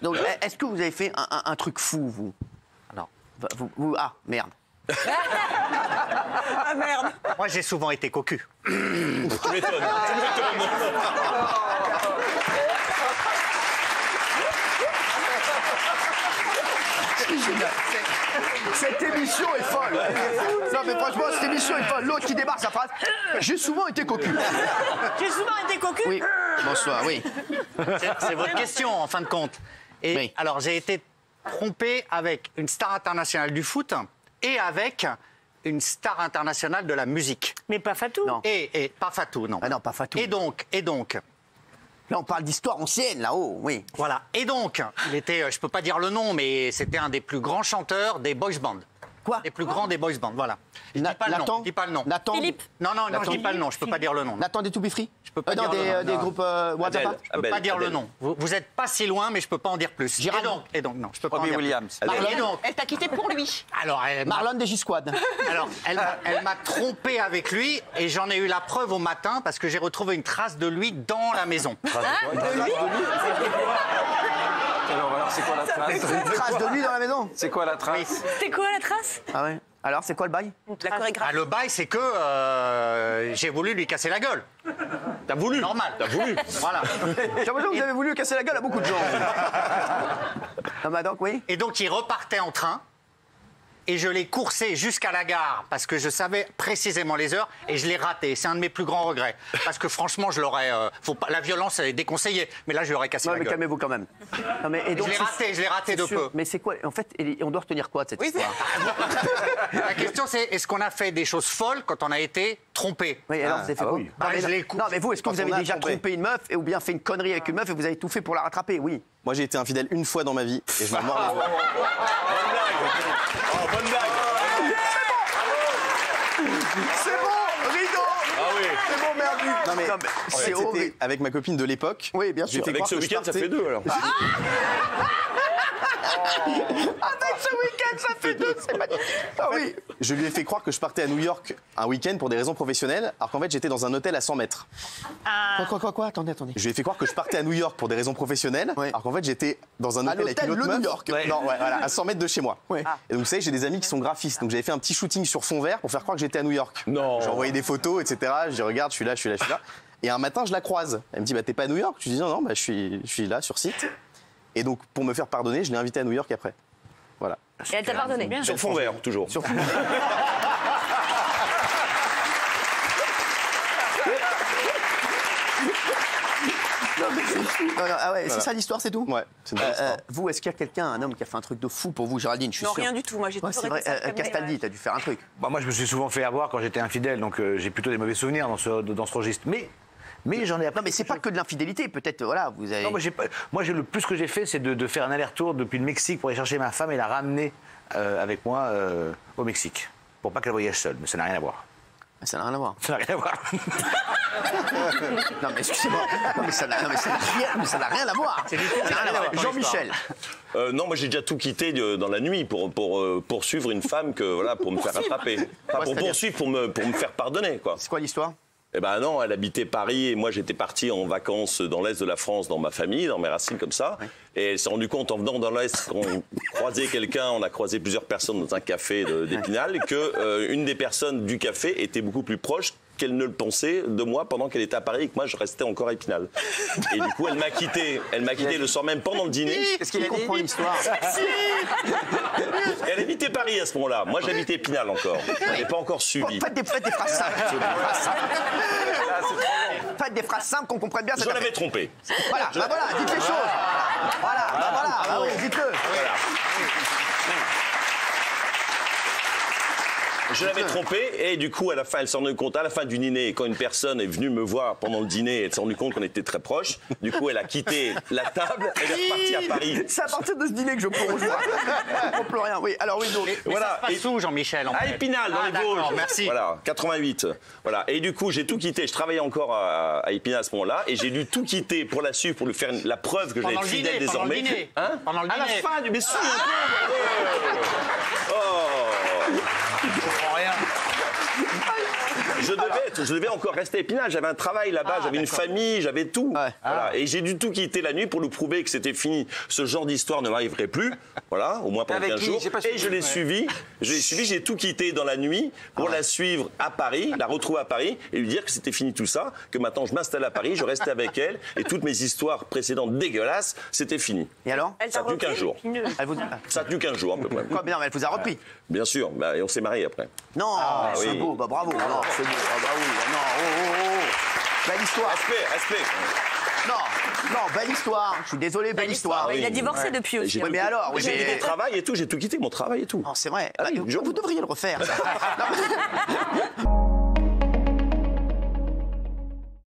Donc, est-ce que vous avez fait un truc fou, vous? Non. Ah, merde. Ah merde. Moi, j'ai souvent été cocu. Tu m'étonnes. Cette émission est folle. Non mais franchement, cette émission est folle. L'autre qui démarre sa phrase. J'ai souvent été cocu. J'ai souvent été cocu. Oui. Bonsoir, oui. C'est votre question, en fin de compte. Et Oui. alors, j'ai été trompé avec une star internationale du foot et avec une star internationale de la musique. Mais pas Fatou. Non. Et pas Fatou, non. Ah non, pas Fatou. Et donc, Là, on parle d'histoire ancienne, là-haut, oui. voilà. Et donc, il était, je peux pas dire le nom, mais c'était un des plus grands chanteurs des boys bands. Quoi? Les plus grands des boys bands, voilà. Je dis pas le nom, Nathan? je dis pas le nom. Nathan? Philippe. Non, non, Nathan? je dis pas le nom, je peux pas dire le nom. Nathan des To Be Free? Je peux pas non, dire le nom. des Non. groupes WhatsApp? Adèle. Je peux pas dire le nom. Vous êtes pas si loin, mais je peux pas en dire plus. Gérald. Et donc, non, je peux pas en Robbie dire Williams. plus. Et donc, Elle t'a quitté pour lui. alors, Marlon des G-Squad. Alors, elle m'a trompé avec lui et j'en ai eu la preuve au matin parce que j'ai retrouvé une trace de lui dans la maison. Alors, c'est quoi la trace? Trace de lui dans la maison? C'est quoi la trace? C'est quoi la trace? Ah ouais. Alors, c'est quoi le bail? La chorégraphie. Ah, le bail, c'est que j'ai voulu lui casser la gueule. T'as voulu? Normal. T'as voulu? Voilà. J'ai l'impression que vous avez voulu casser la gueule à beaucoup de gens. Ah bah donc, oui. Et donc, il repartait en train. Et je l'ai coursé jusqu'à la gare parce que je savais précisément les heures et je l'ai raté. C'est un de mes plus grands regrets. Parce que franchement, je l'aurais. La violence est déconseillée. Mais là, je lui aurais cassé Non, la mais gueule. calmez-vous quand même. Non, mais, et donc, Je l'ai raté de sûr. peu. Mais c'est quoi? En fait, on doit retenir quoi de cette histoire? La question, c'est est-ce qu'on a fait des choses folles quand on a été trompé? Oui, alors, vous avez fait quoi? oui. Non, Bah, mais je non. l'ai cou- Non, mais vous, est-ce que Quand vous avez on a déjà trompé. trompé une meuf ou bien fait une connerie avec une meuf et vous avez tout fait pour la rattraper? Oui. Moi, j'ai été infidèle une fois dans ma vie et je m'en mords les doigts. Oh, bonne blague. C'est bon, rideau. Ah oui. C'est bon, merde. Non, mais c'est c'était horrible. avec ma copine de l'époque. Oui, bien Je sûr. lui ai fait Avec croire ce que je week-end, ça partais- fait deux alors. Avec ce week-end, ça fait deux, c'est magnifique. Ah oui. Je lui ai fait croire que je partais à New York un week-end pour des raisons professionnelles, alors qu'en fait j'étais dans un hôtel à 100 mètres. Quoi? Attendez. Je lui ai fait croire que je partais à New York pour des raisons professionnelles, Ouais. alors qu'en fait j'étais dans un À hôtel avec l'hôtel une autre Le meuf. New York. Ouais. Non, ouais, voilà, à 100 mètres de chez moi. Ouais. Et donc vous savez, j'ai des amis qui sont graphistes, donc j'avais fait un petit shooting sur fond vert pour faire croire que j'étais à New York. Non. J'ai envoyé des photos, etc. Je dis regarde, je suis là. Et un matin, je la croise. Elle me dit bah t'es pas à New York? Je lui dis non, bah, je suis là sur site. Et donc pour me faire pardonner, je l'ai invitée à New York après. Voilà. Et elle t'a pardonné. Sur fond vert, toujours. Ah ouais, c'est ça l'histoire, c'est tout? Ouais, c'est une belle histoire. Vous, est-ce qu'il y a quelqu'un, un homme qui a fait un truc de fou pour vous, Géraldine? Je suis Non, sûr. rien du tout. Moi, j'ai Ouais, toujours c'est vrai. été ça, comme Castaldi, les- t'as dû faire un truc. Bah, moi, je me suis souvent fait avoir quand j'étais infidèle, donc j'ai plutôt des mauvais souvenirs dans ce registre. Mais j'en ai appris. Non, mais c'est pas que de l'infidélité, peut-être, voilà, vous avez. Non, moi, le plus que j'ai fait, c'est de faire un aller-retour depuis le Mexique pour aller chercher ma femme et la ramener avec moi au Mexique. Pour pas qu'elle voyage seule, mais ça n'a rien à voir. Ça n'a rien à voir. Ça n'a rien à voir. Non, mais excusez-moi. Non, mais ça n'a rien à voir. Ça n'a rien à voir. Jean-Michel. Non, moi j'ai déjà tout quitté dans la nuit pour poursuivre une femme pour me faire rattraper. Enfin, pour c'est-à-dire poursuivre, pour me faire pardonner, quoi. C'est quoi l'histoire? Eh ben non, elle habitait Paris et moi j'étais parti en vacances dans l'Est de la France, dans ma famille, dans mes racines comme ça. Et elle s'est rendue compte en venant dans l'Est qu'on croisait quelqu'un, on a croisé plusieurs personnes dans un café d'Épinal, que une des personnes du café était beaucoup plus proche qu'elle ne le pensait de moi pendant qu'elle était à Paris et que moi je restais encore à Épinal. Et du coup elle m'a quitté le soir même pendant le dîner. Est-ce qu'il comprend l'histoire? Elle habitait Paris à ce moment-là. Moi j'habitais Épinal encore. Je n'avais pas encore subi. Faites des phrases simples. Faites des phrases simples qu'on comprenne bien. Je l'avais trompé. Voilà, bah voilà, dites les choses. Voilà, bah oui, dites-le. Je l'avais trompé et du coup à la fin elle s'est rendue compte à la fin du dîner quand une personne est venue me voir pendant le dîner elle s'est rendue compte qu'on était très proches. Du coup elle a quitté la table et elle est repartie à Paris. C'est à partir de ce dîner que je plonge. Je comprends plus rien. Oui, alors oui, donc. Mais Voilà. ça se passe où, Jean-Michel en À fait Épinal dans les d'accord, Vosges. merci. Voilà, 88. Voilà. Et du coup j'ai tout quitté. Je travaillais encore à Épinal à ce moment-là et j'ai dû tout quitter pour la suivre pour lui faire la preuve que j'allais Pendant être le fidèle dîner, pendant le désormais. dîner. Hein Pendant le à la dîner. fin du mais si, un peu. Oh. Je comprends rien. je devais encore rester à Épinal. J'avais un travail là-bas, j'avais une famille, j'avais tout. Ouais. Voilà. Et j'ai dû tout quitter la nuit pour nous prouver que c'était fini. Ce genre d'histoire ne m'arriverait plus. Voilà, au moins pendant Avec 15 qui jours. J'ai pas Et suivi. je l'ai suivi. J'ai tout quitté dans la nuit pour la suivre à Paris, la retrouver à Paris et lui dire que c'était fini tout ça, que maintenant je m'installe à Paris, je restais avec elle et toutes mes histoires précédentes dégueulasses, c'était fini. Et alors Elle Ça t'a a tenu repris 15 jours. Elle vous... Ça a tenu 15 jours à peu près. Quoi, mais non, mais elle vous a repris. Bien sûr, bah, et on s'est mariés après. Non, c'est oui. beau, bah bravo. Non, c'est beau. Ah bah oui, non, oh. Belle histoire. Respect. Non, belle histoire. Je suis désolé, belle histoire. Il a divorcé depuis aussi. J'ai Ouais, mais alors, oui, J'ai quitté mais... mon travail et tout, j'ai tout quitté, mon travail et tout. Non, c'est vrai. Ah oui, Vous devriez le refaire. ça. Non, mais-